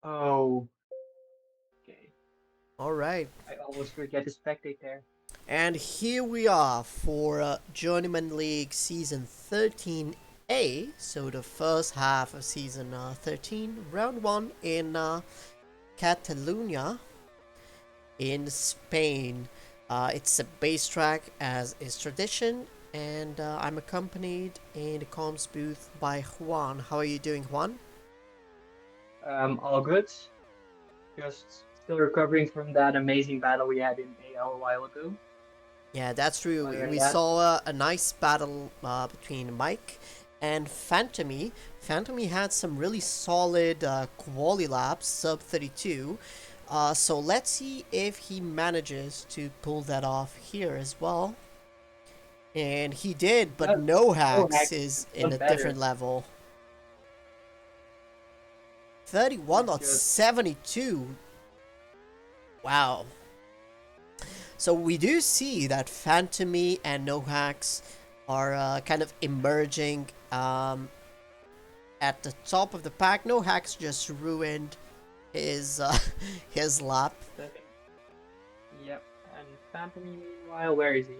Oh, okay. All right. I almost forget to spectate there. And here we are for Journeyman League Season 13-A. So the first half of Season 13, Round 1 in Catalonia in Spain. It's a bass track as is tradition, and I'm accompanied in the comms booth by Juan. How are you doing, Juan? All good. Just still recovering from that amazing battle we had in AL a while ago. Yeah, that's true. Other than We that, saw a nice battle between Mike and Phantomy. Phantomy had some really solid quali laps, sub 32. So let's see if he manages to pull that off here as well. And he did, but no, no no hacks heck, is it's in done a better. different level. He's just 31.72. Wow. So we do see that Phantomy and No Hacks are kind of emerging at the top of the pack. No Hacks just ruined his his lap. pathetic. Yep. And Phantom, meanwhile, where is he?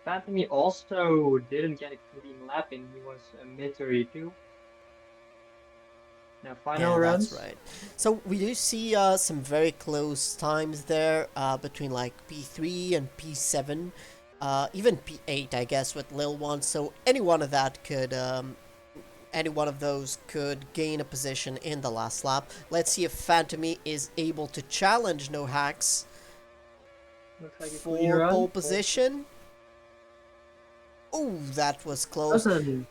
Phantom also didn't get a clean lap in. He was a mid 32. Now final Yeah, that's runs. right. So we do see some very close times there between like P3 and P7, even P8, I guess, with Lil One. So any one of that could any one of those could gain a position in the last lap. Let's see if Phantomy is able to challenge No Hacks Looks like a clean for pole run. Pole position. Oh, that was close. doesn't.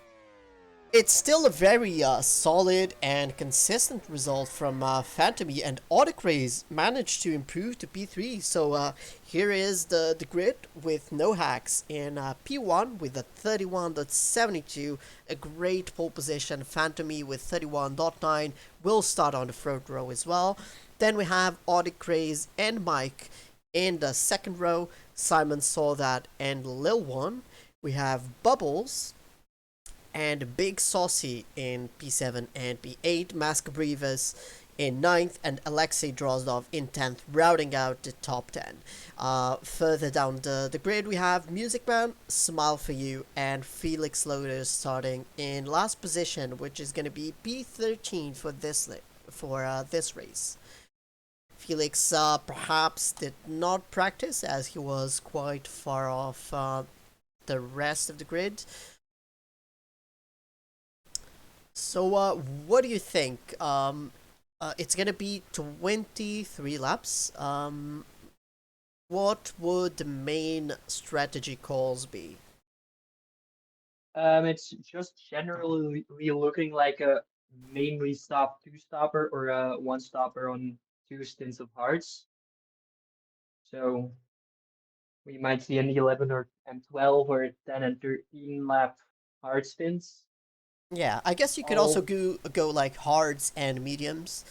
It's still a very solid and consistent result from Phantomy, and Autocraze managed to improve to P3. So here is the grid with No Hacks in P1 with a 31.72, a great pole position. Phantomy with 31.9 will start on the front row as well. Then we have Autocraze and Mike in the second row. Simon saw that and Lil One. We have Bubbles and Big Saucy in P7 and P8, Mask Brevis in ninth, and Alexei Drozdov in 10th, rounding out the top 10. Further down the grid, we have Music Man, Smile for You, and Felix Lotus starting in last position, which is going to be P13 for this race. Felix perhaps did not practice as he was quite far off the rest of the grid. So, what do you think? It's gonna be 23 laps. What would the main strategy calls be? It's just generally looking like a mainly stop two stopper or a one stopper on two stints of hearts. So we might see an 11 or and 12 or 10 and 13 lap hard stints. Yeah, I guess you could also All go like hards and mediums.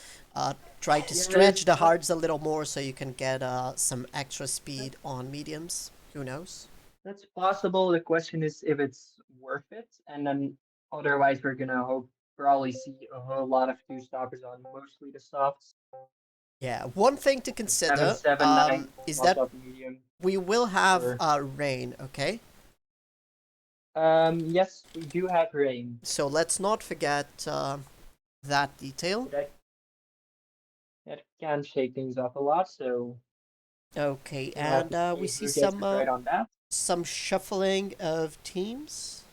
Try to yeah, stretch the hards a little more so you can get some extra that, speed on mediums. Who knows? that's possible. The question is if it's worth it, and then otherwise we're gonna hope probably see a whole lot of two stoppers on mostly the softs. Yeah, one thing to The seven consider seven nine is lots that of medium. we will have Or rain. Okay, yes, we do have rain. so let's not forget that detail. So that can shake things up a lot. So Okay, we'll have and to we see see who gets it right on that. some shuffling of teams.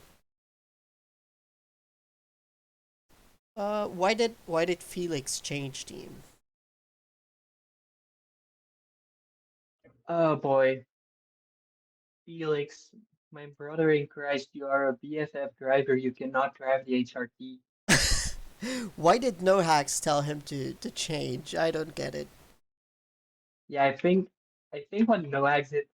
Why did Felix change team? Oh boy, Felix, my brother in Christ, you are a BFF driver. You cannot drive the HRT. Why did No Hacks tell him to change? I don't get it. Yeah, I think when no exit,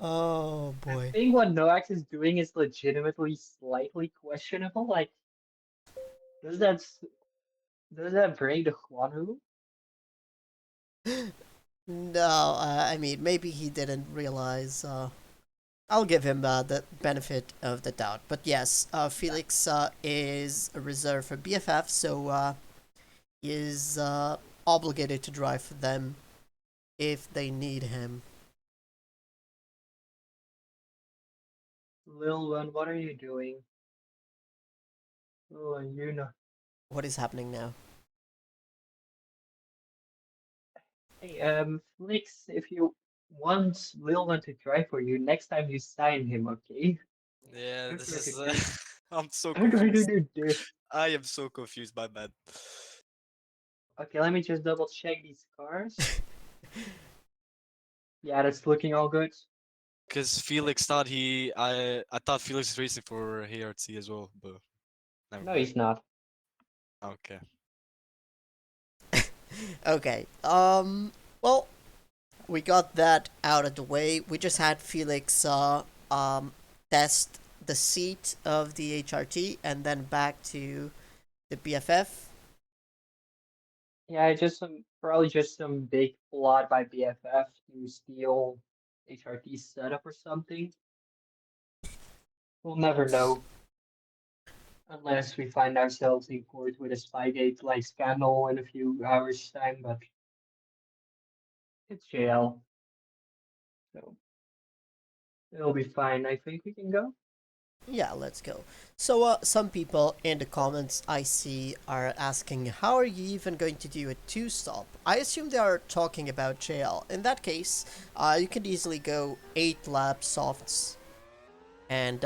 Oh I boy. think what Noax is doing is legitimately slightly questionable. Like, does that s- does that break the Juan rule? No, I mean, maybe he didn't realize. I'll give him the benefit of the doubt. But yes, Felix is a reserve for BFF, so he is obligated to drive for them if they need him. Lil one, what are you doing? Oh, you know. What is happening now? Hey, Flix, if you want Lil one to try for you, next time you sign him, okay? Yeah, Don't this try to is. do, I'm so don't try to confused. do this. I am so confused, my bad. Okay, let me just double check these cars. Yeah, that's looking all good. Because Felix thought I thought Felix is racing for HRT as well, but never No, mind. he's not. Okay. Okay. Well, we got that out of the way. We just had Felix test the seat of the HRT and then back to the BFF. Yeah, just probably just some big plot by BFF to steal HRT's setup or something. We'll never know unless we find ourselves in court with a Spygate like scandal in a few hours' time, but it's jail, so it'll be fine. I think we can go. Yeah, let's go. So, some people in the comments I see are asking, how are you even going to do a two-stop? I assume they are talking about JL. In that case, you could easily go 8 lap softs, and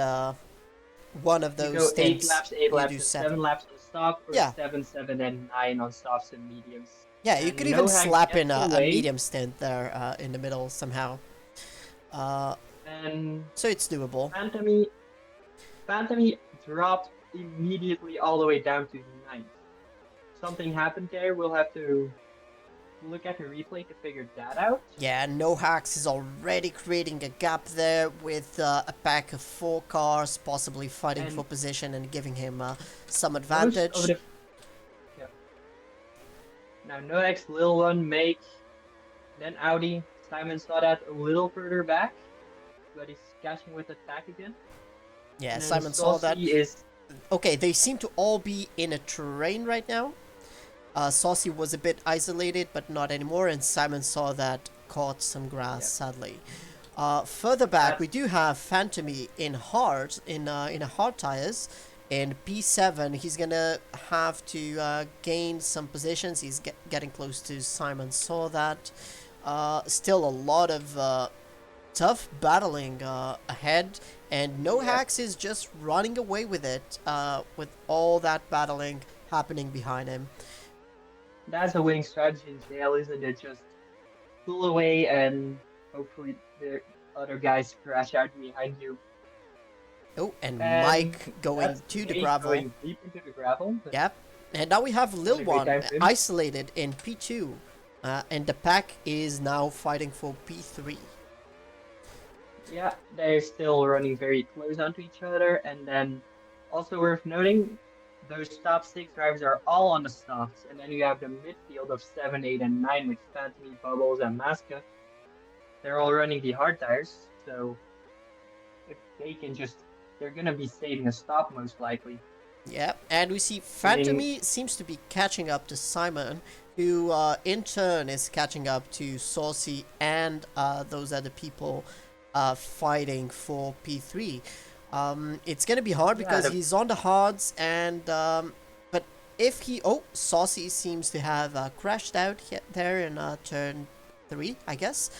one of You those go stints, eight you do laps, and 7 7. laps on soft, or Yeah, 7, and 9 on softs and mediums. yeah, you could And even no hacks slap in gets a away, medium stint there in the middle somehow. Uh, and so it's doable. Phantomy dropped immediately all the way down to ninth. Something happened there. We'll have to look at the replay to figure that out. Yeah, No Hacks is already creating a gap there with a pack of 4 cars, possibly fighting for And position and giving him some most of advantage. the yeah. Now Nox, Lil One, Make, then Audi. Simon saw that a little further back, but he's catching with attack again. Yeah, And then Simon saw that. Saucy is Okay, they seem to all be in a terrain right now. Saucy was a bit isolated, but not anymore, and Simon saw that, caught some grass, yeah. sadly. Further back, we That's do have Phantomy in hard, in a hard tires. In P7, he's gonna have to gain some positions. He's getting close to Simon. Saw that. Still a lot of tough battling ahead, and No yeah. Hacks is just running away with it. With all that battling happening behind him. That's a winning strategy in jail, isn't it? Just pull away and hopefully the other guys crash out behind you. Oh, and And Mike going that's to the Nate gravel. going deep into the gravel. But Yep. And now we have not Lil a great One time for him. isolated in P2. And the pack is now fighting for P3. Yeah, they're still running very close onto each other. And then also worth noting, those top 6 drivers are all on the softs. And then you have the midfield of 7, 8, and 9 with Phantomy, Bubbles, and Maska. They're all running the hard tires. So if they can just, they're going to be saving a stop most likely. Yeah, and we see Winning, Phantomy seems to be catching up to Simon, who in turn is catching up to Saucy and those other people fighting for P3. It's gonna be hard yeah, because he's on the hards, and but if he Saucy seems to have crashed out there in turn 3, I guess,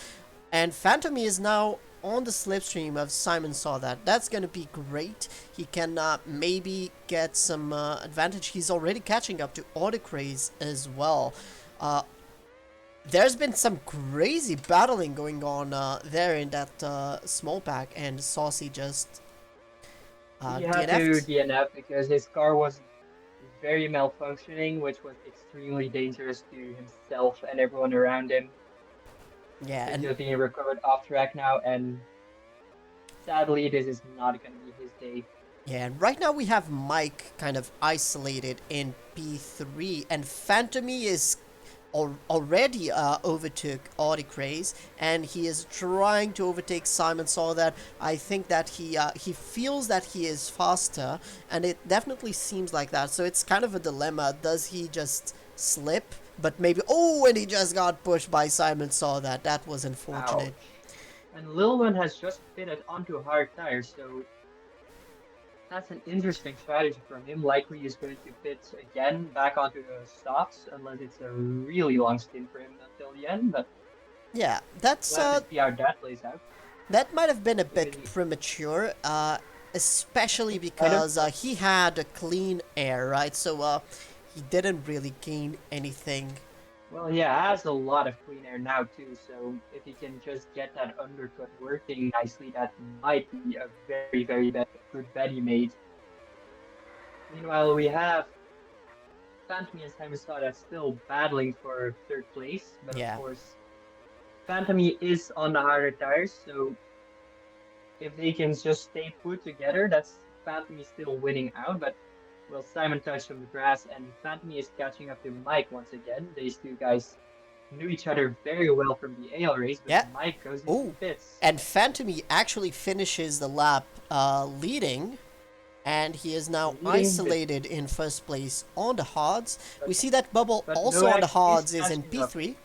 and Phantomy is now on the slipstream of Simon saw that. That's going to be great. He can maybe get some advantage. He's already catching up to Autocraze as well. There's been some crazy battling going on there in that small pack, and Saucy just he had to DNF'd. DNF because his car was very malfunctioning, which was extremely dangerous to himself and everyone around him. Yeah, He's and just being recovered off track now, and sadly, this is not going to be his day. yeah, and right now we have Mike kind of isolated in P3, and Phantomy is already overtook Audicraze, and he is trying to overtake Simon Saw that. I think that he feels that he is faster, and it definitely seems like that. So it's kind of a dilemma. Does he just slip? But maybe, oh, and he just got pushed by Simon Saw that. That was unfortunate. Ouch. And Lil One has just fitted onto hard tires, so that's an interesting strategy from him. Likely he's going to fit again back onto the softs, unless it's a really long stint for him until the end. But Yeah, that's we'll have to see how that plays out. that might have been a bit Maybe- premature, especially Kind of. because he had a clean air, right? So he didn't really gain anything. Well, yeah, has a lot of clean air now too. So if he can just get that undercut working nicely, that might be a very good bet he made. Meanwhile, we have Phantom and Simon Saw that's still battling for third place, but Yeah. of course, Phantom is on the harder tires, so if they can just stay put together, that's Phantom still winning out. But well, Simon touched on the grass, and Phantom is catching up to Mike once again. These two guys knew each other very well from the AL race, but Yeah. Mike goes into Oh, fits. and Phantomy actually finishes the lap leading, and he is now Leading, isolated in first place on the hards. We see that Bubble but also on the Noax is hards is in catching up. P3.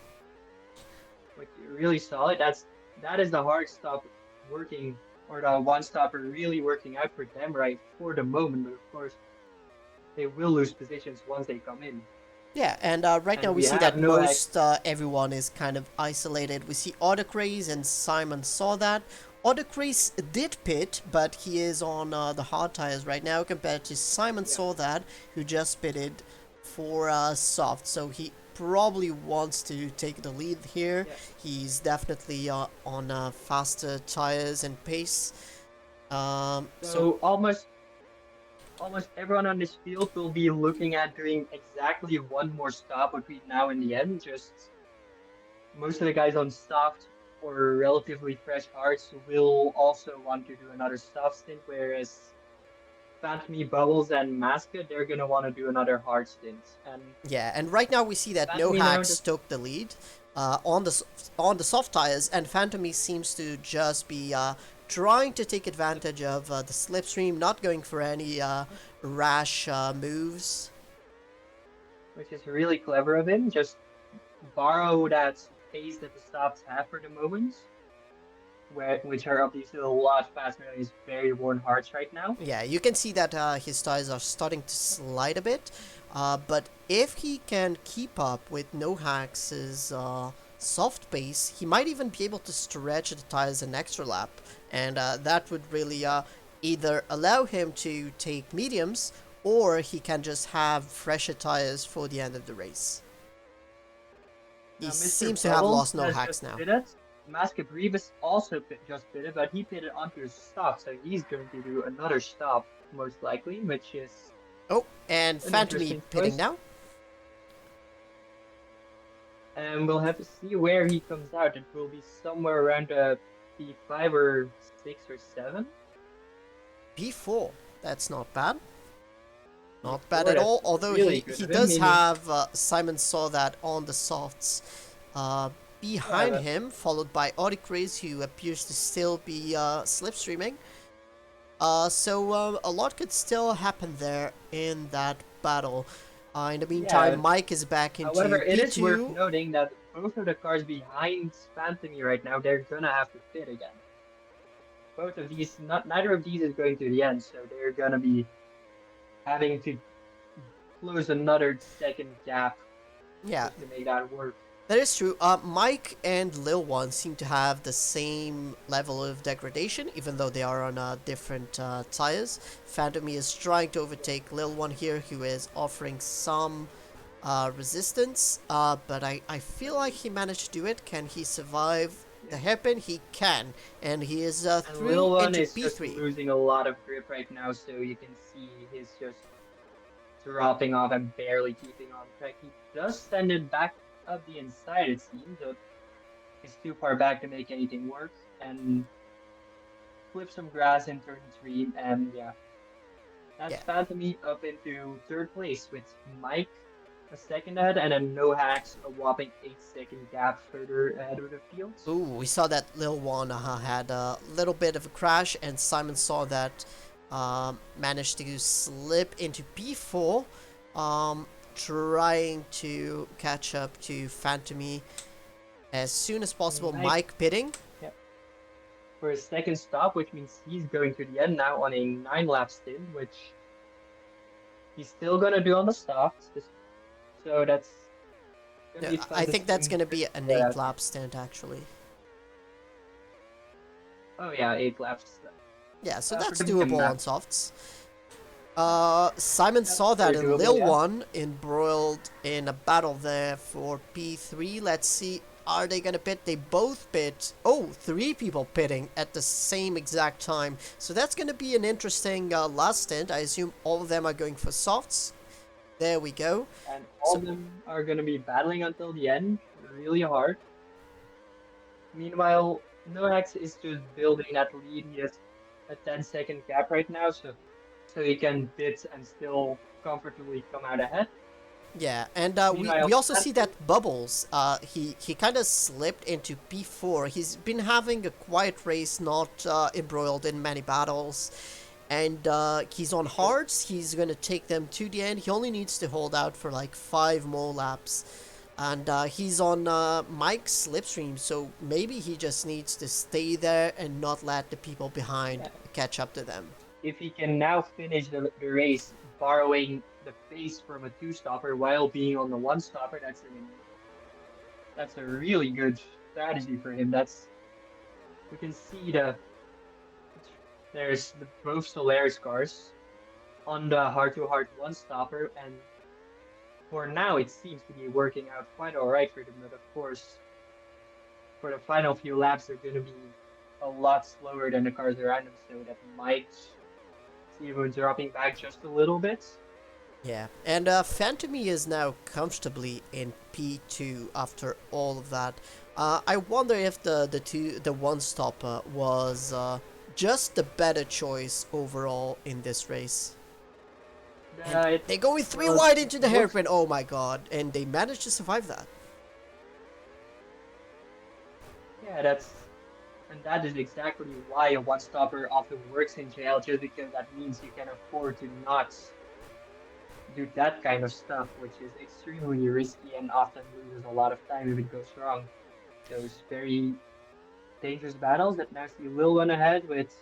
Like really solid. That is the hard stop working, or the one stopper really working out for them right for the moment. But of course, they will lose positions once they come in. Yeah, and right And now we we see have that Noax. most everyone is kind of isolated. We see Autocraze and Simon Saw that. Autocraze did pit, but he is on the hard tires right now compared to Simon Yeah. Saw that, who just pitted for soft. So he probably wants to take the lead here. Yeah. He's definitely on faster tires and pace. So almost everyone on this field will be looking at doing exactly one more stop between now and the end. Just most of the guys on soft or relatively fresh hards will also want to do another soft stint, whereas Phantomy, Bubbles, and Maska, they're gonna want to do another hard stint. And yeah, and right now we see that No Phantomy now Hacks just took the lead on the soft tires, and Phantomy seems to just be trying to take advantage of the slipstream, not going for any rash moves. which is really clever of him. Just borrow that pace that the softs have for the moment, which are obviously a lot faster than his very worn hards right now. Yeah, you can see that his tires are starting to slide a bit, but if he can keep up with No Hacks' soft pace, he might even be able to stretch the tires an extra lap, and that would really either allow him to take mediums, or he can just have fresher tires for the end of the race. He Now, Mr. seems to have Bubbles lost No has Hacks just now. pitted. Maska Brevis also just pitted, but he pitted onto his stop, so he's going to do another stop, most likely, which is Oh, and an Phantomy interesting pitting choice. now. And we'll have to see where he comes out. It will be somewhere around P5 or 6 or 7. P4. That's not bad. Not bad P4, at all, that's although really he, good he of him, does meaning- have Simon Saw that on the softs behind but- him, followed by Audicraze, who appears to still be slipstreaming. So a lot could still happen there in that battle. In the meantime, Yeah, Mike is back into However, it is worth P2. noting that both of the cars behind Phantomy right now, they're gonna have to pit again. Both of these, neither of these is going to the end, so they're gonna be having to close another second gap Yeah, just to make that work. that is true. Mike and Lil One seem to have the same level of degradation, even though they are on different tires. Phantomy is trying to overtake Lil One here, who is offering some resistance, but I feel like he managed to do it. Can he survive the hairpin? He can, and he is And through Lil One into is just P3. losing a lot of grip right now, so you can see he's just dropping off and barely keeping on track. He does send it back up the inside, it seems, but he's too far back to make anything work. And flip some grass in turn 3, and yeah. That's Yeah. Phantomy up into third place with Mike a second ahead, and then No Hacks a whopping 8-second gap further ahead of the field. Ooh, we saw that Lil Juan had a little bit of a crash, and Simon saw that, managed to slip into P4, trying to catch up to Phantomy as soon as possible. Mike pitting. For his second stop, which means he's going to the end now on a 9-lap stint, which he's still gonna do on the softs. So that's gonna be fun I to think that's see. gonna be an 8-lap stint actually. Oh yeah, 8 laps. Yeah, so for that's him doable now. on softs. Simon saw that, very and doable, Lil yeah. One embroiled in a battle there for P3. Let's see, are they gonna pit? They both pit. Oh, 3 people pitting at the same exact time. So that's gonna be an interesting last stint. I assume all of them are going for softs. There we go. And all of them are gonna be battling until the end, really hard. Meanwhile, Noax is just building that lead. He has a 10-second gap right now, so he can pit and still comfortably come out ahead. Yeah, and Meanwhile, we also see that Bubbles, he kind of slipped into P4. He's been having a quiet race, not embroiled in many battles. And he's on hards. He's going to take them to the end. He only needs to hold out for like 5 more laps. And he's on Mike's slipstream, so maybe he just needs to stay there and not let the people behind catch up to them. If he can now finish the race borrowing the pace from a 2-stopper while being on the 1-stopper, that's a really good strategy for him. We can see there's both Solaris cars on the heart-to-heart 1-stopper, and for now it seems to be working out quite alright for them, but of course for the final few laps they're going to be a lot slower than the cars around them, so that might see him dropping back just a little bit. Yeah, and Phantomy is now comfortably in P2 after all of that. I wonder if the 1-stopper was just the better choice overall in this race. They go with 3 wide into the hairpin. Oh my god! And they managed to survive that. Yeah, that is exactly why a 1-stopper often works in jail, just because that means you can afford to not do that kind of stuff, which is extremely risky and often loses a lot of time if it goes wrong. Those very dangerous battles that now see Lil One ahead with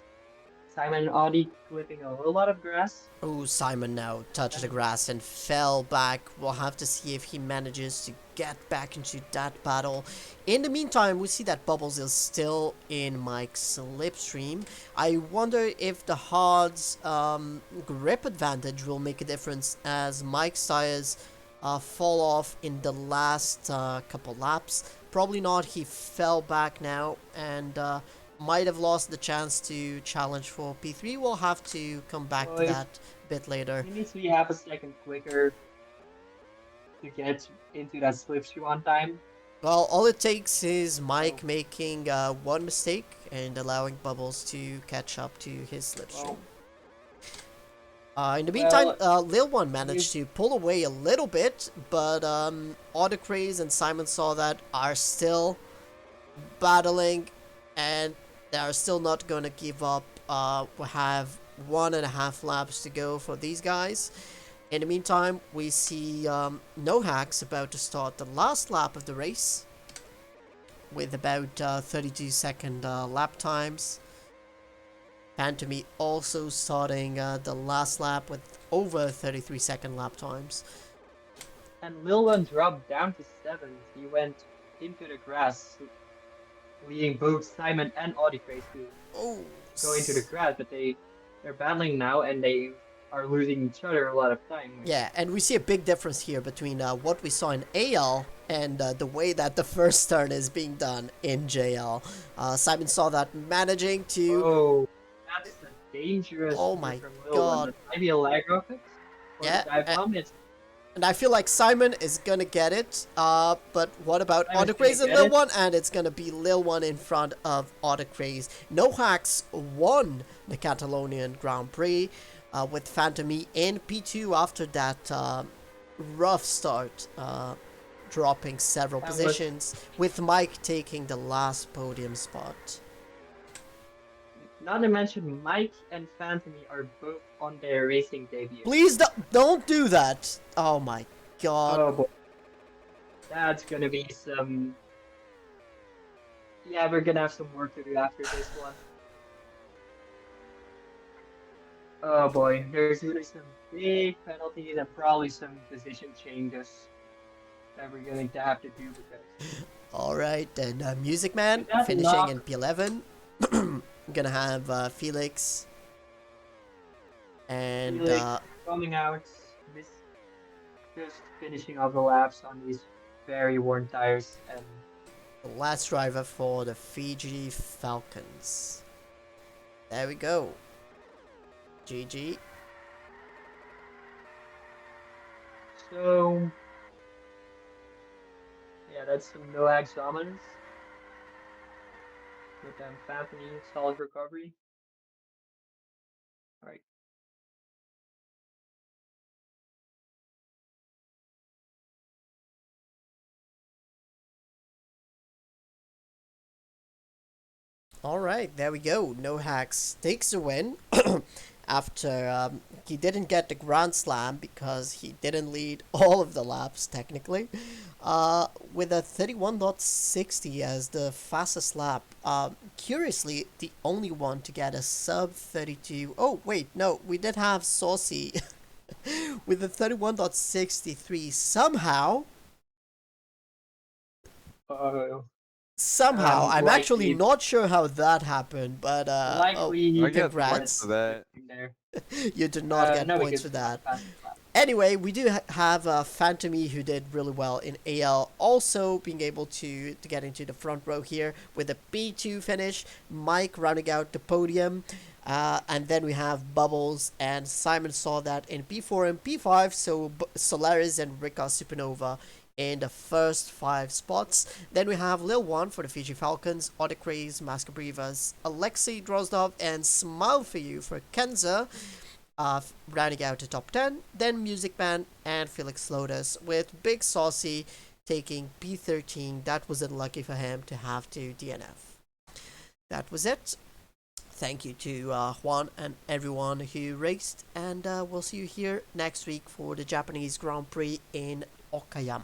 Simon and Audi clipping a whole lot of grass. Oh, Simon now touched the grass and fell back. We'll have to see if he manages to get back into that battle. In the meantime, we see that Bubbles is still in Mike's slipstream. I wonder if the hard's grip advantage will make a difference as Mike's tires fall off in the last couple laps. Probably not. He fell back now and might have lost the chance to challenge for P3. We'll have to come back to that a bit later. He needs to be half a second quicker to get into that slipstream on time. Well, all it takes is Mike making one mistake and allowing Bubbles to catch up to his slipstream. In the meantime, Lil One managed to pull away a little bit, but Autocraze and Simon saw that are still battling, and they are still not going to give up. We have 1.5 laps to go for these guys. In the meantime, we see No Hacks about to start the last lap of the race with about 32-second lap times. Phantomy also starting the last lap with over 33-second lap times. And Lil One dropped down to 7th. He went into the grass, leading both Simon and Audicraze to go into the grass, but they're battling now and they are losing each other a lot of time. Yeah, and we see a big difference here between what we saw in AL and the way that the first turn is being done in JL. Simon saw that managing to... Oh, that's a dangerous... Oh my from Lil god. One. Maybe a lag off it? Yeah, and I feel like Simon is gonna get it, but what about Autocraze and Lil One? And it's gonna be Lil One in front of Autocraze. No Hacks won the Catalonian Grand Prix with Phantomy in P2 after that rough start, dropping several That was- positions, with Mike taking the last podium spot. Not to mention, Mike and Phantomy are both on their racing debut. Please don't do that! Oh my god. Oh boy. That's gonna be some. Yeah, we're gonna have some work to do after this one. Oh boy, there's really some big penalties and probably some position changes that we're going to have to do because. Alright, then Music Man With that finishing lock- in P11. Gonna have Felix. And Felix coming out, this just finishing off the laps on these very worn tires and the last driver for the Fiji Falcons. There we go. GG. so yeah, that's some no axe dominance. With them Phantomy, solid recovery. Alright. Alright, there we go. No Hacks takes the win. After he didn't get the Grand Slam because he didn't lead all of the laps technically, with a 31.60 as the fastest lap. Curiously, the only one to get a sub 32. Oh wait, no, we did have Saucy with a 31.63 somehow. Somehow, I'm actually likely- not sure how that happened, but Likely I you get congrats. points for that. there. you did not get No, we points did for that. not. Anyway, we do have Phantomy who did really well in AL, also being able to get into the front row here with a P2 finish. Mike rounding out the podium, and then we have Bubbles and Simon saw that in P4 and P5. So Solaris and Rika Supernova in the first 5 spots. Then we have Lil One for the Fiji Falcons, Odicraze, Mascabrivas, Alexei Drozdov, and Smile for You for Kenza. Rounding out the top 10, then Music Man and Felix Lotus, with Big Saucy taking P13. That was unlucky for him to have to DNF. That was it. Thank you to Juan and everyone who raced, and we'll see you here next week for the Japanese Grand Prix in Okayama.